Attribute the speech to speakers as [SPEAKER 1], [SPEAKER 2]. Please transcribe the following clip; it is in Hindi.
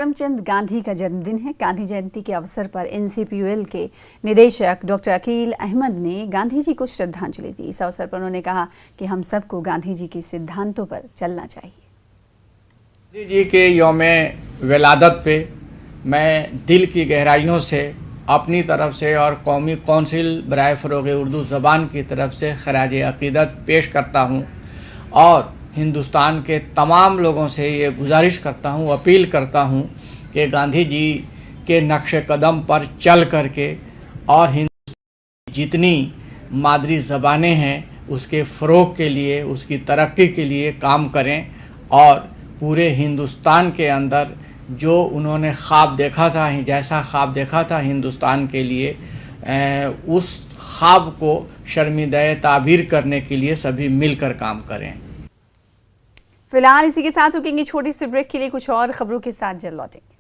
[SPEAKER 1] करमचंद गांधी का जन्मदिन है। गांधी जयंती के अवसर पर एनसीपीयूएल के निदेशक डॉक्टर अकील अहमद ने गांधी जी को श्रद्धांजलि दी। इस अवसर पर उन्होंने कहा कि हम सबको गांधी जी के सिद्धांतों पर चलना चाहिए।
[SPEAKER 2] गांधी जी के यौम विलादत पे मैं दिल की गहराइयों से अपनी तरफ से और कौमी कौंसिल बराए फ़रोग़ उर्दू ज़बान की तरफ से खराज अक़ीदत पेश करता हूँ और हिंदुस्तान के तमाम लोगों से ये गुजारिश करता हूँ, अपील करता हूँ कि गांधी जी के नक्श कदम पर चल करके और हिंदुस्तान की जितनी मादरी ज़बानें हैं उसके फ़रोग़ के लिए, उसकी तरक्की के लिए काम करें और पूरे हिंदुस्तान के अंदर जो उन्होंने ख्वाब देखा था, जैसा ख्वाब देखा था हिंदुस्तान के लिए, उस ख्वाब को शर्मिंदा ताबीर करने के लिए सभी मिलकर काम करें।
[SPEAKER 1] फिलहाल इसी के साथ रुकेंगे छोटी सी ब्रेक के लिए, कुछ और खबरों के साथ जल्द लौटेंगे।